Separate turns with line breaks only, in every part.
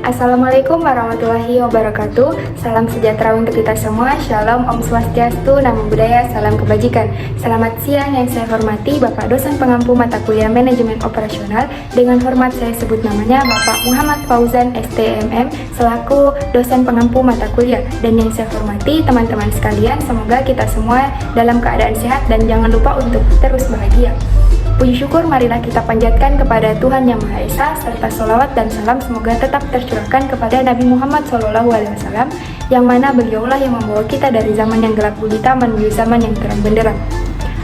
Assalamualaikum warahmatullahi wabarakatuh. Salam sejahtera untuk kita semua. Shalom, Om Swastiastu, Namo Buddhaya, salam kebajikan. Selamat siang yang saya hormati Bapak dosen pengampu mata kuliah Manajemen Operasional. Dengan hormat saya sebut namanya Bapak Muhammad Fauzan STMM selaku dosen pengampu mata kuliah. Dan yang saya hormati teman-teman sekalian, semoga kita semua dalam keadaan sehat dan jangan lupa untuk terus bahagia. Puji syukur marilah kita panjatkan kepada Tuhan Yang Maha Esa, serta sholawat dan salam semoga tetap tercurahkan kepada Nabi Muhammad SAW, yang mana beliaulah yang membawa kita dari zaman yang gelap gulita menuju zaman yang terang benderang.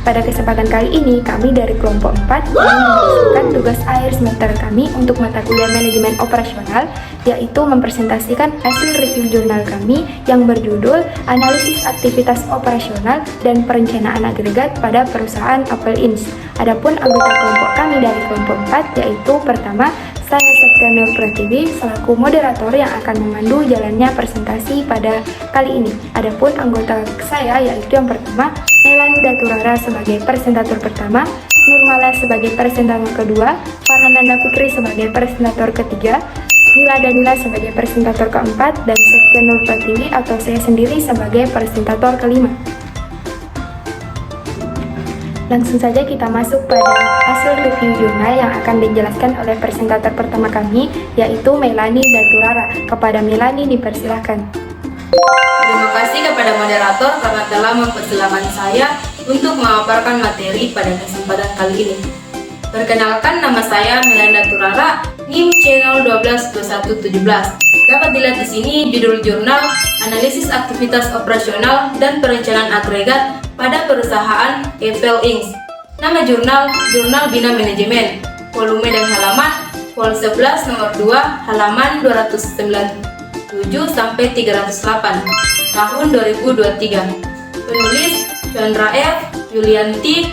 Pada kesempatan kali ini, kami dari kelompok 4 menyelesaikan tugas akhir semester kami untuk mata kuliah Manajemen Operasional, yaitu mempresentasikan hasil review jurnal kami yang berjudul Analisis Aktivitas Operasional dan Perencanaan Agregat pada Perusahaan Apple Inc. Adapun anggota kelompok kami dari kelompok 4 yaitu pertama, saya Septianur Pratiwi selaku moderator yang akan memandu jalannya presentasi pada kali ini. Adapun anggota saya yaitu yang pertama, Melani Daturara sebagai presentator pertama, Nurmala sebagai presentator kedua, Farhananda Fikri sebagai presentator ketiga, Nila Danila sebagai presentator keempat, dan Septianur Pratiwi atau saya sendiri sebagai presentator kelima. Langsung saja kita masuk pada hasil review jurnal yang akan dijelaskan oleh presentator pertama kami, yaitu Melani Daturara. Kepada Melani dipersilahkan.
Terima kasih kepada moderator karena telah mempersilahkan saya untuk memaparkan materi pada kesempatan kali ini. Perkenalkan, nama saya Melani Daturara, NIM C0122117. Dapat dilihat di sini judul jurnal Analisis Aktivitas Operasional dan Perencanaan Agregat pada Perusahaan Apple Inc. Nama jurnal Bina Manajemen. Volume dan halaman Vol 11 nomor 2 halaman 297 sampai 308 tahun 2023. Penulis Chandra F, Yulianti,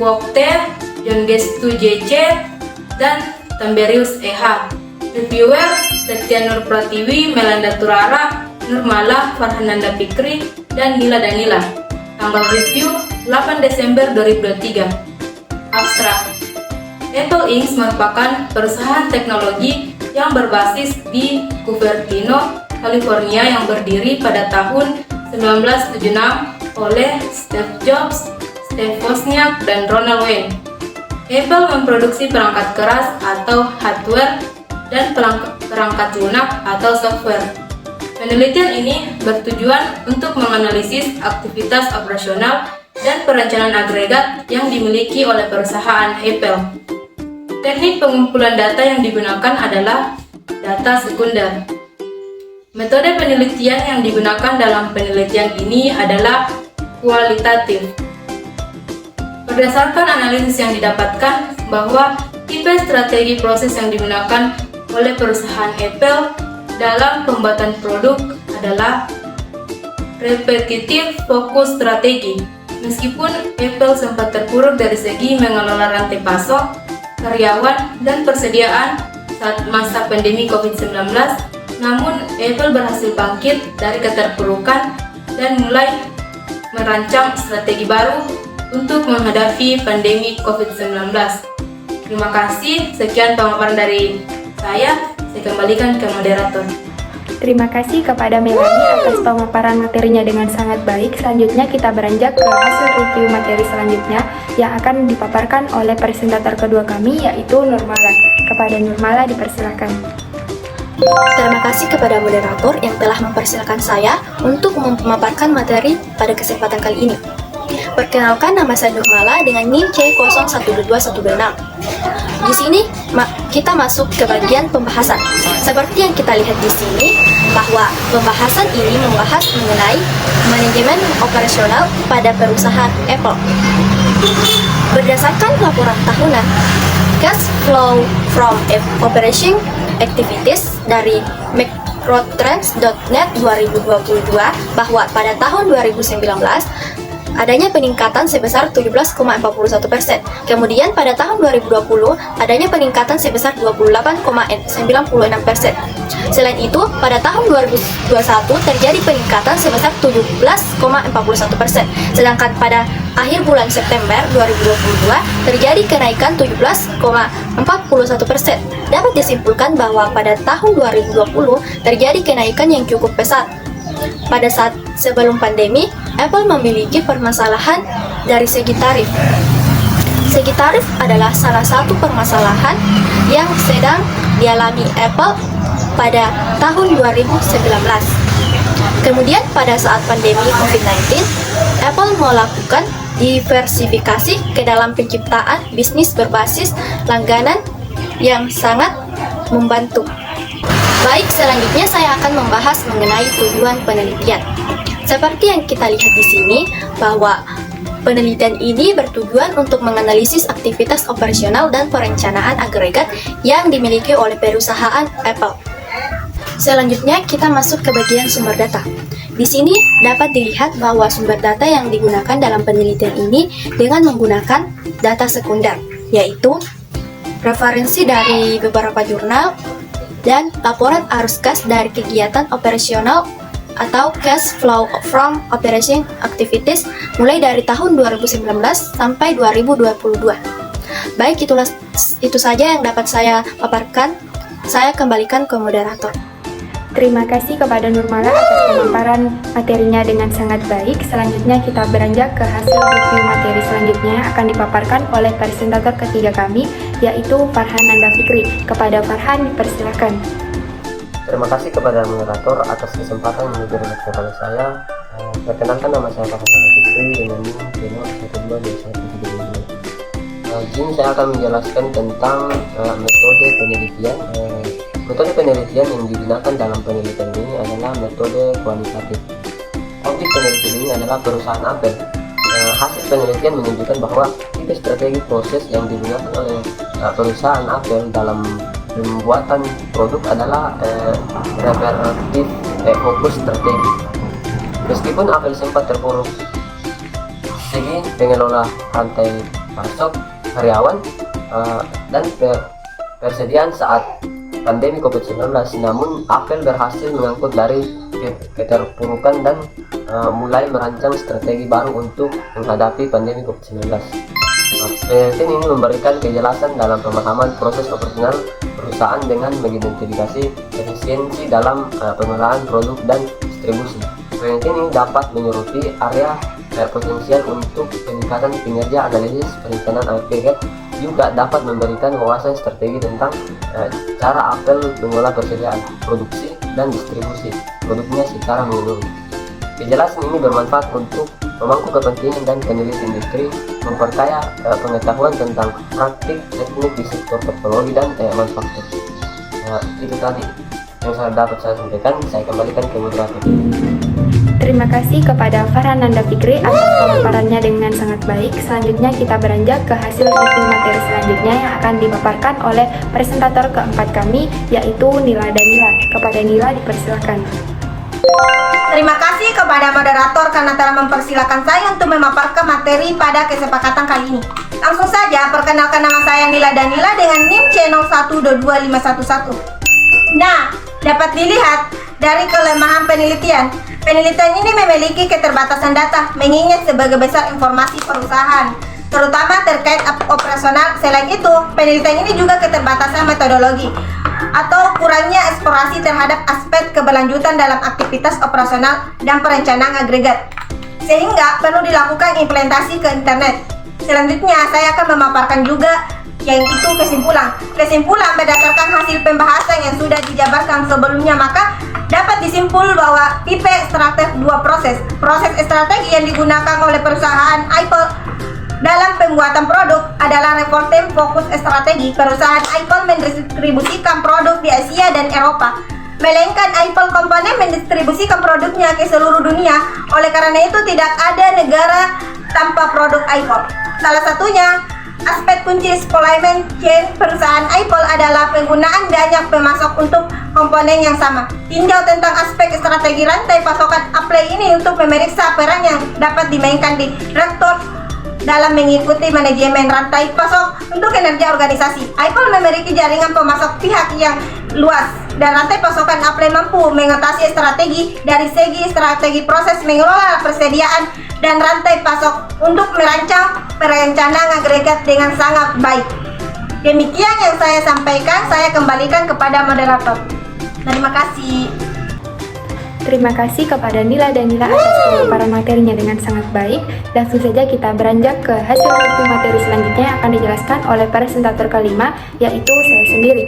Wokter, John Gestu JC, dan Tamberius EH. Reviewer Septianur Pratiwi, Melani Daturara, Nurmala, Farhananda Fikri, dan Nila Danila. Tanggal review 8 Desember 2023. Abstrak. Apple Inc. merupakan perusahaan teknologi yang berbasis di Cupertino, California yang berdiri pada tahun 1976 oleh Steve Jobs, Steve Wozniak, dan Ronald Wayne. Apple memproduksi perangkat keras atau hardware dan perangkat lunak atau software. Penelitian ini bertujuan untuk menganalisis aktivitas operasional dan perencanaan agregat yang dimiliki oleh perusahaan Apple. Teknik pengumpulan data yang digunakan adalah data sekunder. Metode penelitian yang digunakan dalam penelitian ini adalah kualitatif. Berdasarkan analisis yang didapatkan bahwa tipe strategi proses yang digunakan oleh perusahaan Apple dalam pembuatan produk adalah repetitif fokus strategi. Meskipun Apple sempat terpuruk dari segi mengelola rantai pasok, karyawan, dan persediaan saat masa pandemi COVID-19, namun Apple berhasil bangkit dari keterpurukan dan mulai merancang strategi baru untuk menghadapi pandemi COVID-19. Terima kasih, sekian pemaparan dari saya kembalikan ke moderator.
Terima kasih kepada Melani atas pemaparan materinya dengan sangat baik. Selanjutnya kita beranjak ke hasil review materi selanjutnya yang akan dipaparkan oleh presentator kedua kami, yaitu Nurmala. Kepada Nurmala dipersilakan.
Terima kasih kepada moderator yang telah mempersilakan saya untuk memaparkan materi pada kesempatan kali ini. Perkenalkan, nama saya Nurmala dengan NIM C01216. Di sini kita masuk ke bagian pembahasan. Seperti yang kita lihat di sini, bahwa pembahasan ini membahas mengenai manajemen operasional pada perusahaan Apple. Berdasarkan laporan tahunan Cash Flow from Operation Activities dari Macrotrends.net 2022, bahwa pada tahun 2019 adanya peningkatan sebesar 17,41%. Kemudian pada tahun 2020 adanya peningkatan sebesar 28,96%. Selain itu, pada tahun 2021 terjadi peningkatan sebesar 17,41%. Sedangkan pada akhir bulan September 2022 terjadi kenaikan 17,41%. Dapat disimpulkan bahwa pada tahun 2020 terjadi kenaikan yang cukup pesat. Pada saat sebelum pandemi, Apple memiliki permasalahan dari segi tarif. Segi tarif adalah salah satu permasalahan yang sedang dialami Apple pada tahun 2019. Kemudian pada saat pandemi COVID-19, Apple melakukan diversifikasi ke dalam penciptaan bisnis berbasis langganan yang sangat membantu. Baik, selanjutnya saya akan membahas mengenai tujuan penelitian. Seperti yang kita lihat di sini, bahwa penelitian ini bertujuan untuk menganalisis aktivitas operasional dan perencanaan agregat yang dimiliki oleh perusahaan Apple. Selanjutnya, kita masuk ke bagian sumber data. Di sini dapat dilihat bahwa sumber data yang digunakan dalam penelitian ini dengan menggunakan data sekunder, yaitu referensi dari beberapa jurnal dan laporan arus kas dari kegiatan operasional atau cash flow from operation activities mulai dari tahun 2019 sampai 2022. Baik, itu saja yang dapat saya paparkan. Saya kembalikan ke moderator.
Terima kasih kepada Nurmala atas pemaparan materinya dengan sangat baik. Selanjutnya kita beranjak ke hasil review materi selanjutnya yang akan dipaparkan oleh presentator ketiga kami, yaitu Farhan Nanda Fikri. Kepada Farhan, dipersilakan.
Terima kasih kepada moderator atas kesempatan memberi lecture oleh saya. Perkenalkan, nama saya Farhan Nanda Fikri dengan NIM 122132. Di sini saya akan menjelaskan tentang metode penelitian. Metode penelitian yang digunakan dalam penelitian ini adalah metode kualitatif. Objek penelitian ini adalah perusahaan Apple. Hasil penelitian menunjukkan bahwa tipe strategi proses yang digunakan oleh perusahaan Apple dalam pembuatan produk adalah reparatif fokus strategi. Meskipun Apple sempat terpuruk segi pengelola rantai pasok, karyawan, dan persediaan saat pandemi COVID-19, namun Apple berhasil mengangkut dari keterpurukan dan mulai merancang strategi baru untuk menghadapi pandemi COVID-19. Penelitian ini memberikan kejelasan dalam pemahaman proses operasional perusahaan dengan mengidentifikasi efisiensi dalam pengelolaan produk dan distribusi. Penelitian ini dapat menyoroti area potensial untuk peningkatan kinerja analisis perencanaan agregat, juga dapat memberikan wawasan strategi tentang cara Apple mengelola persediaan, produksi, dan distribusi produknya secara menyeluruh. Kejelasan ini bermanfaat untuk memangku kepentingan dan peneliti industri, memperkaya pengetahuan tentang praktik teknik di sektor teknologi dan manufaktur. Itu tadi yang dapat saya sampaikan. Saya kembalikan ke moderator.
Terima kasih kepada Farhan Nanda Fikri atas pemaparannya dengan sangat baik. Selanjutnya kita beranjak ke hasil review materi selanjutnya yang akan dipaparkan oleh presentator keempat kami, yaitu Nila Danila. Kepada Nila, dipersilakan.
Terima kasih kepada moderator karena telah mempersilakan saya untuk memaparkan materi pada kesepakatan kali ini. Langsung saja, perkenalkan, nama saya Nila Danila dengan NIM C01225511. Nah, dapat dilihat dari kelemahan penelitian. Penelitian ini memiliki keterbatasan data, mengingat sebagai besar informasi perusahaan, terutama terkait operasional. Selain itu, penelitian ini juga keterbatasan metodologi atau kurangnya eksplorasi terhadap aspek keberlanjutan dalam aktivitas operasional dan perencanaan agregat, sehingga perlu dilakukan implementasi ke internet. Selanjutnya, saya akan memaparkan juga yaitu kesimpulan. Kesimpulan berdasarkan hasil pembahasan yang sudah dijabarkan sebelumnya, maka dapat disimpul bahwa tipe strategi dua proses strategi yang digunakan oleh perusahaan Apple dalam pembuatan produk adalah reporting fokus strategi. Perusahaan Apple mendistribusikan produk di Asia dan Eropa, melainkan Apple komponen mendistribusikan produknya ke seluruh dunia. Oleh karena itu, tidak ada negara tanpa produk Apple. Salah satunya Aspek kunci supply chain perusahaan Apple adalah penggunaan banyak pemasok untuk komponen yang sama. Tinjau tentang aspek strategi rantai pasokan Apple ini untuk memeriksa peran yang dapat dimainkan di rektor dalam mengikuti manajemen rantai pasok untuk kinerja organisasi. Apple memiliki jaringan pemasok pihak yang luas dan rantai pasokan Apple mampu mengatasi strategi dari segi strategi proses mengelola persediaan dan rantai pasok untuk merancang perencanaan agregat dengan sangat baik. Demikian yang saya sampaikan, saya kembalikan kepada moderator. Terima kasih.
Terima kasih kepada Nila dan Nila atas pemaparan materinya dengan sangat baik. Langsung saja kita beranjak ke hasil review materi selanjutnya yang akan dijelaskan oleh presentator kelima, yaitu saya sendiri.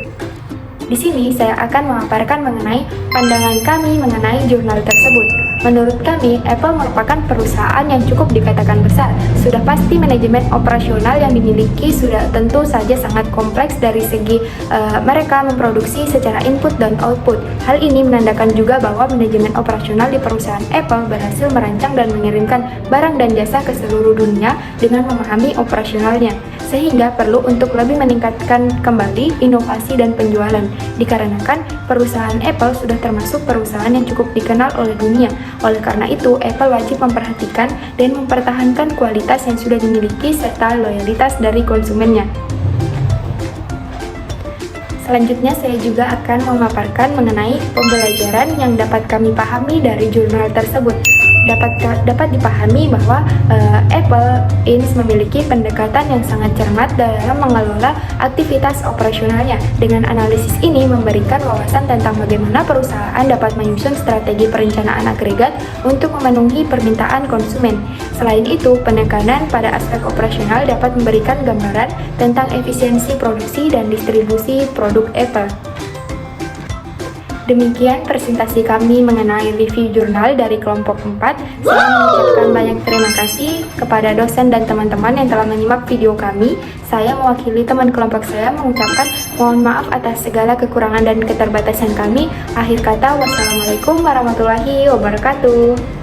Di sini saya akan memaparkan mengenai pandangan kami mengenai jurnal tersebut. Menurut kami, Apple merupakan perusahaan yang cukup dikatakan besar. Sudah pasti manajemen operasional yang dimiliki sudah tentu saja sangat kompleks dari segi mereka memproduksi secara input dan output. Hal ini menandakan juga bahwa manajemen operasional di perusahaan Apple berhasil merancang dan mengirimkan barang dan jasa ke seluruh dunia dengan memahami operasionalnya, sehingga perlu untuk lebih meningkatkan kembali inovasi dan penjualan. Dikarenakan perusahaan Apple sudah termasuk perusahaan yang cukup dikenal oleh dunia. Oleh karena itu, Apple wajib memperhatikan dan mempertahankan kualitas yang sudah dimiliki serta loyalitas dari konsumennya. Selanjutnya saya juga akan memaparkan mengenai pembelajaran yang dapat kami pahami dari jurnal tersebut. Dapat dipahami bahwa Apple Inc. memiliki pendekatan yang sangat cermat dalam mengelola aktivitas operasionalnya. Dengan analisis ini memberikan wawasan tentang bagaimana perusahaan dapat menyusun strategi perencanaan agregat untuk memenuhi permintaan konsumen. Selain itu, penekanan pada aspek operasional dapat memberikan gambaran tentang efisiensi produksi dan distribusi produk Apple. Demikian presentasi kami mengenai review jurnal dari kelompok 4. Saya mengucapkan banyak terima kasih kepada dosen dan teman-teman yang telah menyimak video kami. Saya mewakili teman kelompok saya mengucapkan mohon maaf atas segala kekurangan dan keterbatasan kami. Akhir kata, wassalamualaikum warahmatullahi wabarakatuh.